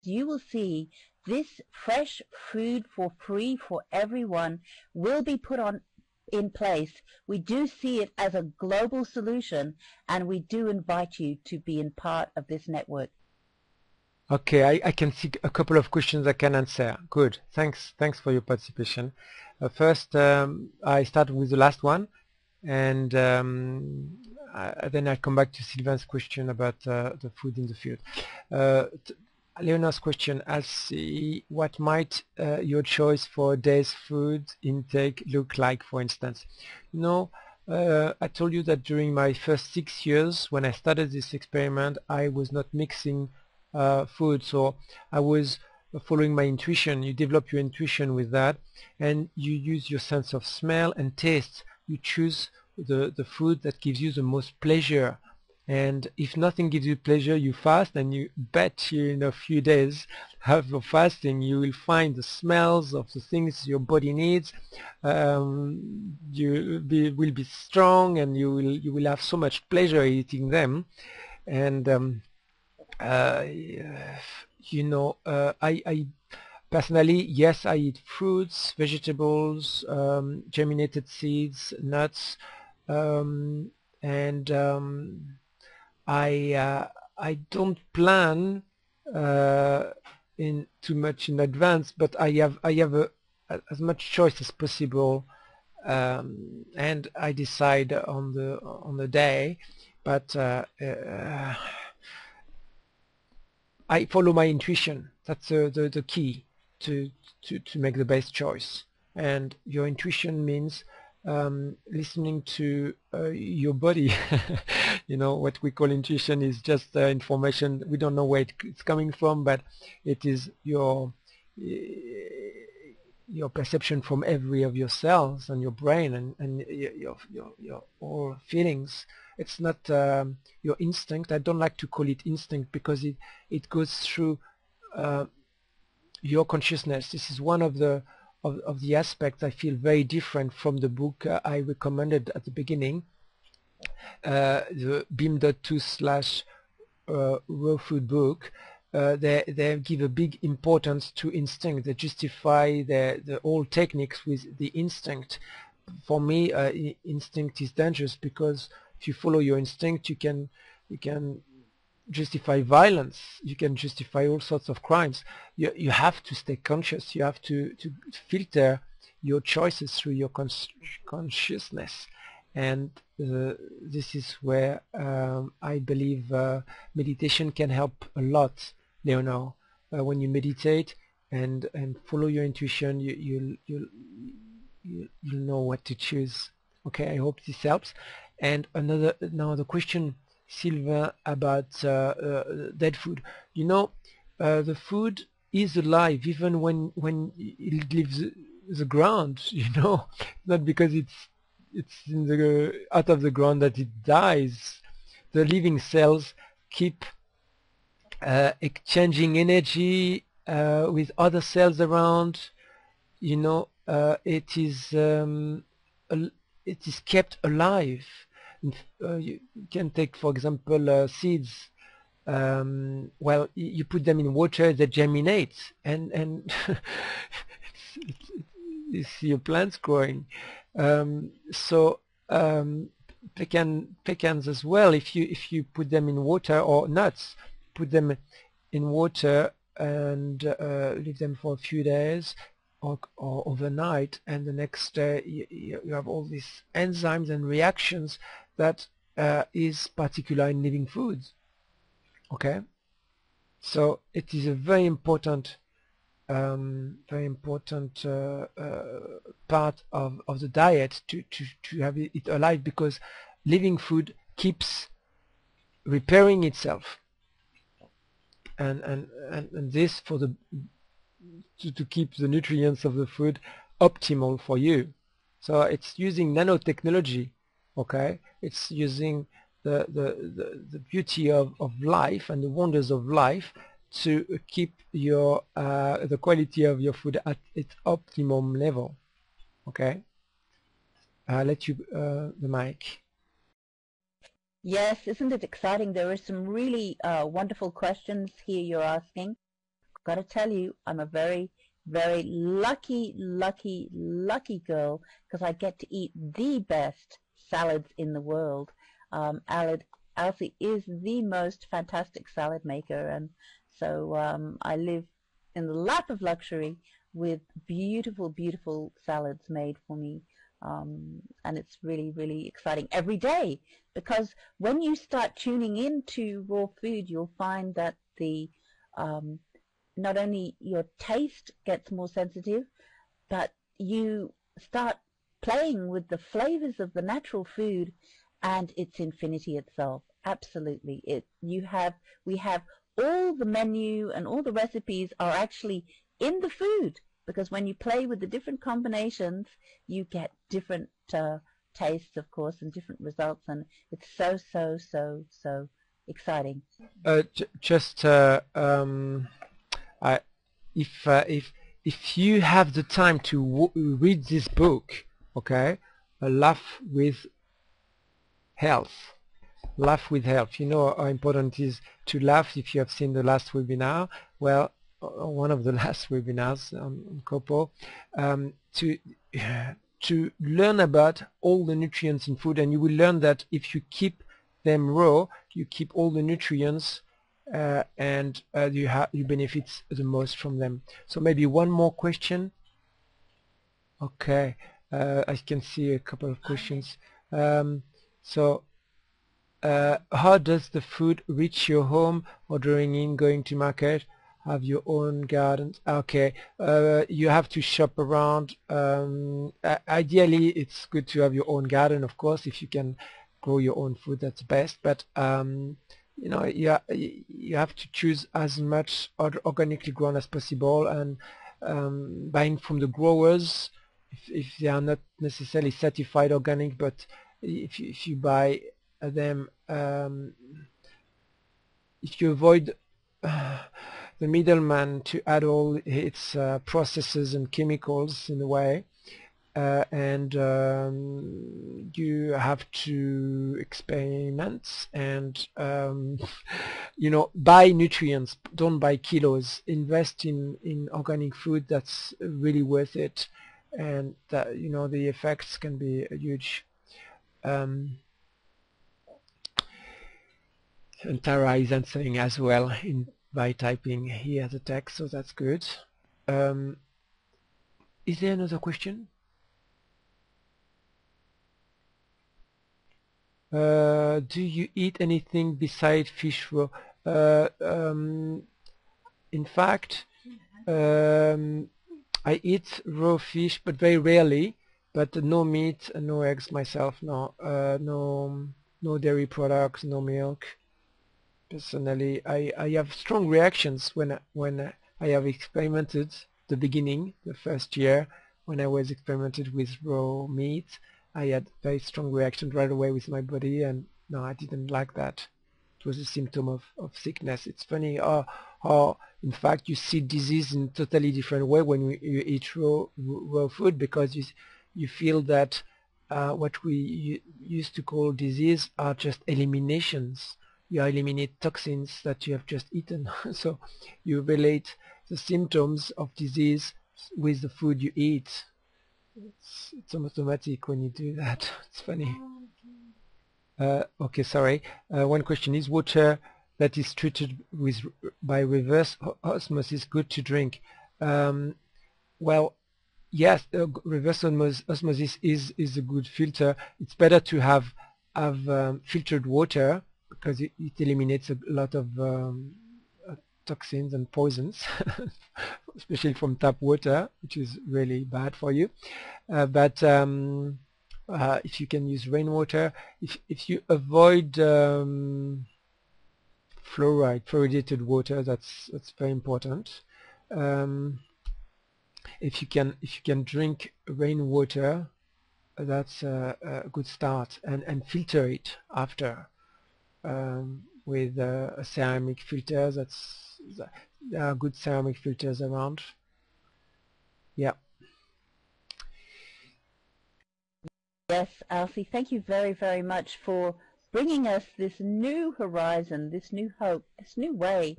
you will see this fresh food for free for everyone will be put on in place. We do see it as a global solution, and we do invite you to be in part of this network. Okay, I can see a couple of questions I can answer. Good, thanks for your participation. First, I start with the last one, and then I come back to Sylvain's question about the food in the field. Leona's question, I'll see what might your choice for a day's food intake look like, for instance. You know, I told you that during my first 6 years when I started this experiment, I was not mixing food, so I was following my intuition. You develop your intuition with that, and you use your sense of smell and taste. You choose the food that gives you the most pleasure, and if nothing gives you pleasure, you fast, and you bet you in a few days of fasting you will find the smells of the things your body needs. You will be strong, and you will have so much pleasure eating them. And you know, I personally, yes, I eat fruits, vegetables, germinated seeds, nuts, and I don't plan in too much in advance, but I have as much choice as possible, and I decide on the day, but I follow my intuition. That's the key to make the best choice. And your intuition means listening to your body. You know, what we call intuition is just information. We don't know where it's coming from, but it is your perception from every of your cells and your brain, and your all feelings. It's not your instinct. I don't like to call it instinct because it goes through your consciousness. This is one of the aspects I feel very different from the book I recommended at the beginning, the BIM.2/ raw food book. They give a big importance to instinct. They justify the all techniques with the instinct. For me, instinct is dangerous, because if you follow your instinct, you can justify violence, you can justify all sorts of crimes. You have to stay conscious. You have to filter your choices through your consciousness, and this is where I believe meditation can help a lot, Leonor. When you meditate and follow your intuition, you'll know what to choose. Okay, I hope this helps. And now the question, Sylvain, about dead food. You know, the food is alive even when it leaves the ground. You know, not because it's in the out of the ground that it dies. The living cells keep exchanging energy with other cells around. You know, it is kept alive. You can take, for example, seeds. Well, you put them in water, they germinate, and you see your plants growing. So pecans as well. If you put them in water, or nuts, put them in water and leave them for a few days or overnight, and the next day you have all these enzymes and reactions that is particular in living foods. Okay, so it is a very important part of the diet to have it alive, because living food keeps repairing itself, and this for the to keep the nutrients of the food optimal for you. So it's using nanotechnology. Okay, it's using the beauty of life and the wonders of life to keep your the quality of your food at its optimum level. Okay, I'll let you the mic. Yes, isn't it exciting? There are some really wonderful questions here you're asking. got to tell you, I'm a very, very lucky, lucky, lucky girl because I get to eat the best salads in the world. Elsie is the most fantastic salad maker, and so I live in the lap of luxury with beautiful, beautiful salads made for me. And it's really, really exciting every day, because when you start tuning into raw food, you'll find that the not only your taste gets more sensitive, but you start playing with the flavors of the natural food, and it's infinity itself. Absolutely. We have all the menu and all the recipes are actually in the food, because when you play with the different combinations, you get different tastes, of course, and different results, and it's so, so, so, so exciting. Just if you have the time to read this book, okay, Laugh with Health. Laugh with Health. You know how important it is to laugh. If you have seen the last webinar, well, one of the last webinars on COPOE, to learn about all the nutrients in food, and you will learn that if you keep them raw, you keep all the nutrients, and you benefit the most from them. So maybe one more question. Okay, I can see a couple of questions. How does the food reach your home? Ordering in, going to market, have your own garden? Okay, you have to shop around. Ideally, it's good to have your own garden, of course. If you can grow your own food, that's best. But you know, you have to choose as much organically grown as possible, and buying from the growers if they are not necessarily certified organic. But if you buy them, if you avoid the middleman to add all its processes and chemicals in a way, and you have to experiment and you know, buy nutrients, don't buy kilos. Invest in organic food. That's really worth it, and you know, the effects can be huge. And Tara is answering as well by typing here the text, so that's good. Is there another question? Do you eat anything besides fish raw? In fact, I eat raw fish, but very rarely. But no meat, no eggs myself. No, no dairy products, no milk. Personally, I have strong reactions when I have experimented the beginning, the first year, when I was experimented with raw meat. I had very strong reaction right away with my body, and no, I didn't like that. It was a symptom of sickness. It's funny how in fact you see disease in a totally different way when you eat raw food, because you feel that what we used to call disease are just eliminations. You eliminate toxins that you have just eaten. So you relate the symptoms of disease with the food you eat. It's automatic when you do that. It's funny. Okay, sorry. One question is, water that is treated by reverse osmosis good to drink? Well, yes, reverse osmosis is a good filter. It's better to have filtered water, because it eliminates a lot of toxins and poisons, especially from tap water, which is really bad for you. But if you can use rainwater, if you avoid fluoridated water, that's very important. If you can drink rainwater, that's a good start, and filter it after with a ceramic filter. There are good ceramic filters around. Yeah. Yes, Elsie, thank you very, very much for bringing us this new horizon, this new hope, this new way.